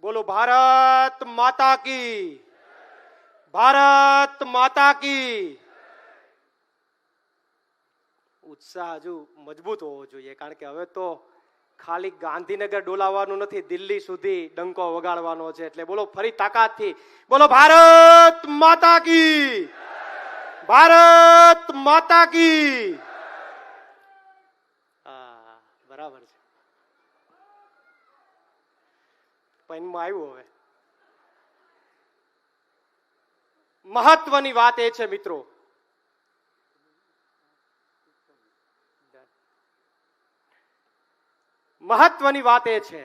બોલો ભારત માતા કી, ભારત માતા કી. ઉત્સાહ હજુ મજબૂત હોવો જોઈએ, કારણ કે હવે તો ખાલી ગાંધીનગર ડોલાવવાનું નથી, દિલ્હી સુધી ડંકો વગાડવાનો છે. એટલે બોલો ફરી તાકાતથી, બોલો ભારત માતા કી, ભારત માતા કી. બરાબર છે. પૈનમાં આવ્યું. હવે મહત્વની વાત એ છે મિત્રો, મહત્વની વાત એ છે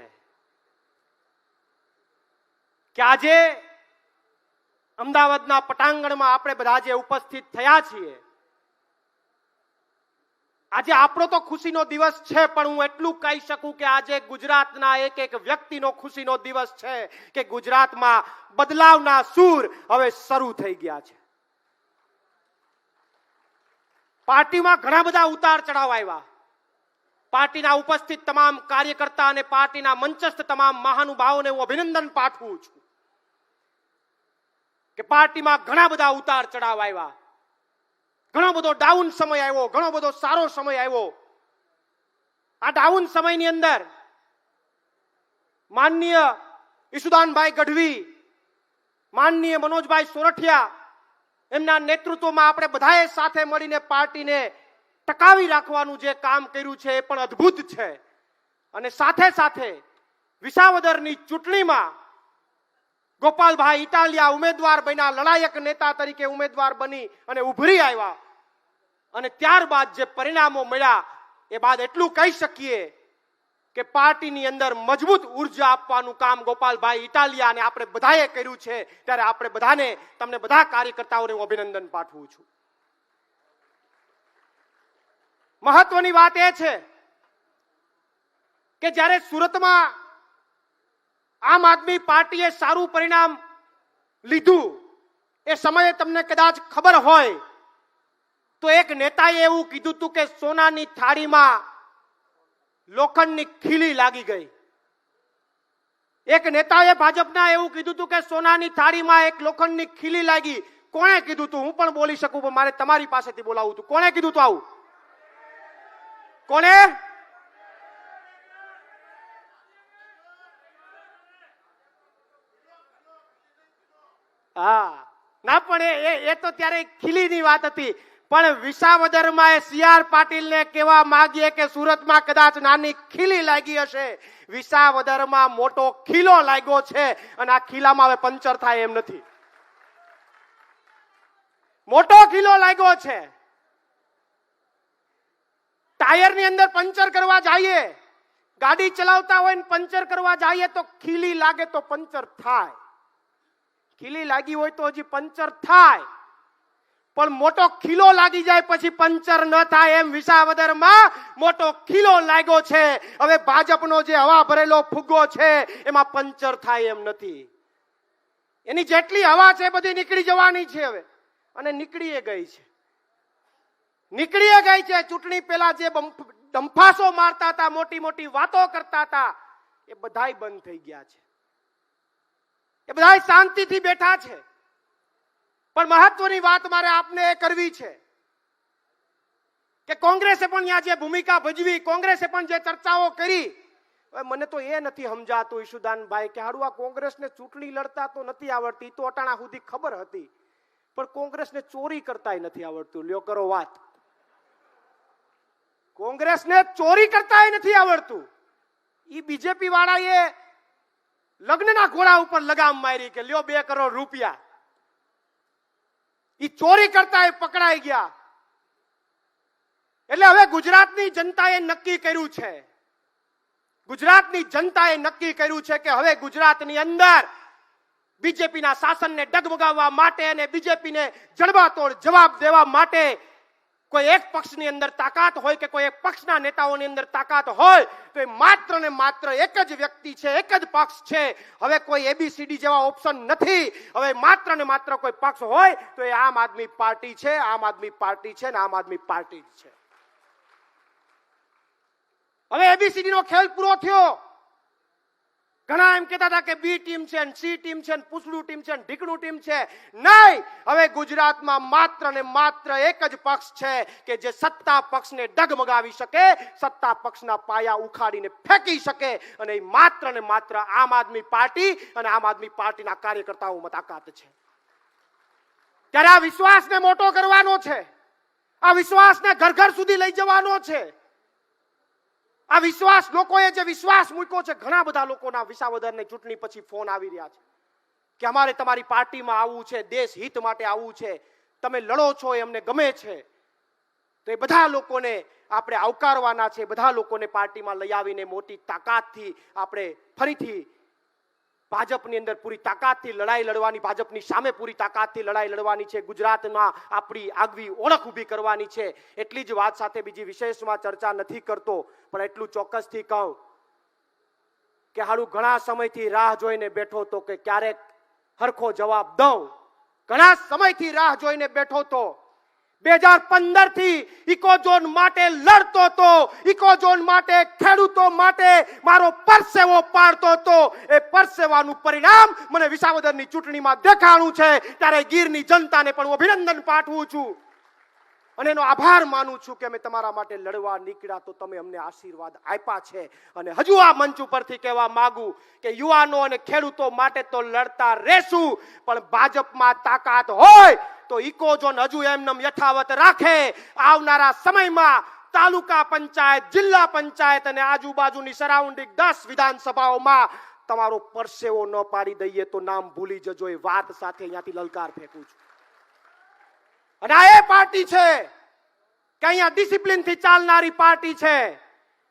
કે આજે અમદાવાદના પટાંગણમાં આપણે બધા જે ઉપસ્થિત થયા છીએ, આજે આપણો તો ખુશીનો દિવસ છે, પણ હું એટલું કહી શકું કે આજે ગુજરાતના એક એક વ્યક્તિનો ખુશીનો દિવસ છે કે ગુજરાતમાં બદલાવના સૂર હવે શરૂ થઈ ગયા છે. પાર્ટીમાં ઘણા બધા ઉતાર ચઢાવ આવ્યા. પાર્ટીના ઉપસ્થિત તમામ કાર્યકર્તા અને પાર્ટીના મંચસ્થ તમામ મહાનુભાવોને હું અભિનંદન પાઠવું છું કે પાર્ટીમાં ઘણા બધા ઉતાર ચઢાવ આવ્યા. ઘણો બધો ડાઉન સમય આવ્યો, ઘણો બધો સારો સમય આવ્યો. આ ડાઉન સમયની અંદર માનનીય ઈશુદાનભાઈ ગઢવી, માનનીય મનોજભાઈ સોરઠિયા, એમના નેતૃત્વમાં આપણે બધાએ સાથે મળીને પાર્ટીને ટકાવી રાખવાનું જે કામ કર્યું છે એ પણ અદ્ભુત છે. અને સાથે સાથે વિસાવદરની ચૂંટણીમાં ગોપાલભાઈ ઇટાલિયા ઉમેદવાર બન્યા, લડાયક નેતા તરીકે ઉમેદવાર બની અને ઉભરી આવ્યા. અને ત્યારબાદ જે પરિણામો મળ્યા એ બાદ એટલું કહી શકીએ કે પાર્ટીની અંદર મજબૂત ઉર્જા આપવાનું કામ ગોપાલભાઈ ઇટાલિયા અને આપણે બધાએ કર્યું છે. ત્યારે આપણે બધાને, તમને બધા કાર્યકર્તાઓને હું અભિનંદન પાઠવું છું. મહત્વની વાત એ છે કે જ્યારે સુરતમાં આમ આદમી પાર્ટીએ સારું પરિણામ લીધું, એ સમયે તમને કદાચ ખબર હોય તો એક નેતાએ એવું કીધું હતું કે સોનાની થાળીમાં લોખંડની ખીલી લાગી ગઈ. એક નેતાએ ભાજપના એવું કીધું હતું કે સોનાની થાળીમાં એક લોખંડની ખીલી લાગી. કોણે કીધું હતું? હું પણ બોલી શકું, પણ મારે તમારી પાસેથી બોલાવવું હતું. કોણે કીધું હતું આવું? કોણે? હા, ના, પણ એ તો ત્યારે ખીલીની વાત હતી. પણ વિસાવદરમાં સી.આર. પાટીલને કહેવા માંગીએ કે સુરતમાં કદાચ નાની ખીલી લાગી હશે, વિસાવદરમાં મોટો ખીલો લાગ્યો છે અને આ ખીલામાં હવે પંચર થાય એમ નથી. મોટો ખીલો લાગ્યો છે. ટાયરની અંદર પંચર કરવા જઈએ, ગાડી ચલાવતા હોય ને પંચર કરવા જઈએ તો ખીલી લાગે તો પંચર થાય. ખીલી લાગી હોય તો હજી પંચર થાય, પણ મોટો ખીલો લાગી જાય પછી પંચર ન થાય. એમ વિસાવદરમાં મોટો ખીલો લાગ્યો છે. હવે ભાજપનો જે હવા ભરેલો ફુગ્ગો છે એમાં પંચર થાય એમ નથી. એની જેટલી હવા છે બધી નીકળી જવાની છે હવે, અને નીકળી ગઈ છે. નીકળી ગઈ છે. ચૂંટણી પહેલા જે ડંફાસો મારતા હતા, મોટી મોટી વાતો કરતા હતા, એ બધાય બંધ થઈ ગયા છે. એ બધા શાંતિથી બેઠા છે. પણ મહત્વની વાત મારે આપને એ કરવી છે કે કોંગ્રેસે પણ ત્યાં જે ભૂમિકા ભજવી, કોંગ્રેસે પણ જે ચર્ચાઓ કરી, મને તો એ નથી સમજાતું ઈશુદાનભાઈ કે હારું આ કોંગ્રેસને ચૂંટણી લડતા તો નથી આવડતી, તો અટાણા સુધી ખબર હતી, પણ કોંગ્રેસને ચોરી કરતા નથી આવડતું. લ્યો કરો વાત. કોંગ્રેસને ચોરી કરતા નથી આવડતું. ઈ બીજેપી વાળાએ લગ્નના ઘોડા ઉપર લગામ મારી કે લ્યો 2 કરોડ રૂપિયા. ઈ ચોરી કરતા એ પકડાઈ ગયા. એટલે હવે ગુજરાતની જનતાએ નક્કી કર્યું છે, ગુજરાતની જનતાએ નક્કી કર્યું છે કે હવે ગુજરાતની અંદર બીજેપીના શાસનને ડગમગાવવા માટે અને બીજેપીને જડબાતોડ જવાબ દેવા માટે કોઈ એક પક્ષની અંદર તાકાત હોય કે કોઈ એક પક્ષના નેતાઓની અંદર તાકાત હોય તો એ માત્ર ને માત્ર એક જ વ્યક્તિ છે, એક જ પક્ષ છે. હવે કોઈ એબીસીડી જેવા ઓપ્શન નથી. હવે માત્ર ને માત્ર કોઈ પક્ષ હોય તો એ આમ આદમી પાર્ટી છે, આમ આદમી પાર્ટી છે ને આમ આદમી પાર્ટી છે. હવે એબીસીડી નો ખેલ પૂરો થયો. ઘણા એમ કહેતા હતા કે બી ટીમ છે ને સી ટીમ છે ને પૂછડું ટીમ છે ને ઢીકણું ટીમ છે. નહીં, હવે ગુજરાતમાં માત્ર ને માત્ર એક જ પક્ષ છે કે જે સત્તા પક્ષને ડગમગાવી શકે, સત્તા પક્ષના પાયા ઉખાડીને ફેંકી શકે, અને એ માત્ર ને માત્ર આમ આદમી પાર્ટી અને આમ આદમી પાર્ટીના કાર્યકર્તાઓમાં તાકાત છે. ત્યારે આ વિશ્વાસને મોટો કરવાનો છે, આ વિશ્વાસને ઘર ઘર સુધી લઈ જવાનો છે. આ વિશ્વાસ, લોકોએ જે વિશ્વાસ મૂક્યો છે, ઘણા બધા લોકોના વિસાવદરની ચૂંટણી પછી ફોન આવી રહ્યા છે કે અમારે તમારી પાર્ટીમાં આવવું છે, દેશ હિત માટે આવવું છે, તમે લડો છો એ અમને ગમે છે. તો એ બધા લોકોને આપણે આવકારવાના છે. બધા લોકોને પાર્ટીમાં લઈ આવીને મોટી તાકાતથી આપણે ફરીથી ભાજપની અંદર પૂરી તાકાતથી લડાઈ લડવાની, ભાજપની સામે પૂરી તાકાતથી લડાઈ લડવાની છે. ગુજરાતમાં આપણી આગવી ઓળખ ઊભી કરવાની છે. એટલી જ વાત સાથે બીજી વિશેષમાં ચર્ચા નથી કરતો, પણ એટલું ચોક્કસથી કહું કે હાલું ઘણા સમયથી રાહ જોઈને બેઠો તો કે ક્યારેક હરખો જવાબ દઉં. ઘણા સમયથી રાહ જોઈને બેઠો તો 2015 થી ઇકોઝોન માટે લડતો તો, ઇકોઝોન માટે, ખેડૂતો માટે મારો પરસેવો પાડતો તો. એ પરસેવાનું પરિણામ મને વિસાવદરની ચૂંટણીમાં દેખાણું છે. ત્યારે ગીરની જનતાને પણ હું અભિનંદન પાઠવું છું અને એનો આભાર માનું છું કે અમે તમારા માટે લડવા નીકળ્યા તો તમે અમને આશીર્વાદ આપ્યા છે. અને હજુ આ મંચ ઉપરથી કહેવા માંગુ કે યુવાનો અને ખેડૂતો માટે તો લડતા રહેશું, પણ ભાજપમાં તાકાત હોય તો ઇકોઝોન હજુ એમનેમ યથાવત રાખે. આવનારા સમયમાં તાલુકા પંચાયત, જિલ્લા પંચાયત અને આજુબાજુની સરાઉન્ડિંગ 10 વિધાનસભાઓમાં તમારો પરસેવો ન પાડી દઈએ તો નામ ભૂલી જજો. એ વાત સાથે અહીંયાથી લલકાર ફેંકું છું. અને આ એ પાર્ટી છે કે અહીંયા ડિસિપ્લિનથી ચાલનારી પાર્ટી છે.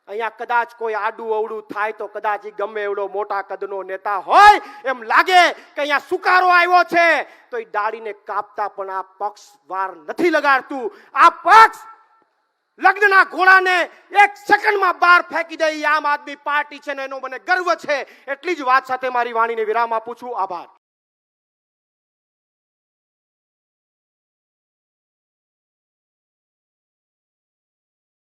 અહીંયા કદાચ કોઈ આડું અવડું થાય તો કદાચ ગમે એવડો મોટા કદનો નેતા હોય એમ લાગે કે અહીંયા સુકારો આવ્યો છે તો એ દાઢીને કાપતા પણ આ પક્ષ વાર નથી લગાડતું. આ પક્ષ લગ્નના ઘોડાને 1 સેકન્ડમાં બહાર ફેંકી દે. આમ આદમી પાર્ટી છે ને એનો મને ગર્વ છે. એટલી જ વાત સાથે મારી વાણીને વિરામ આપું છું. આભાર.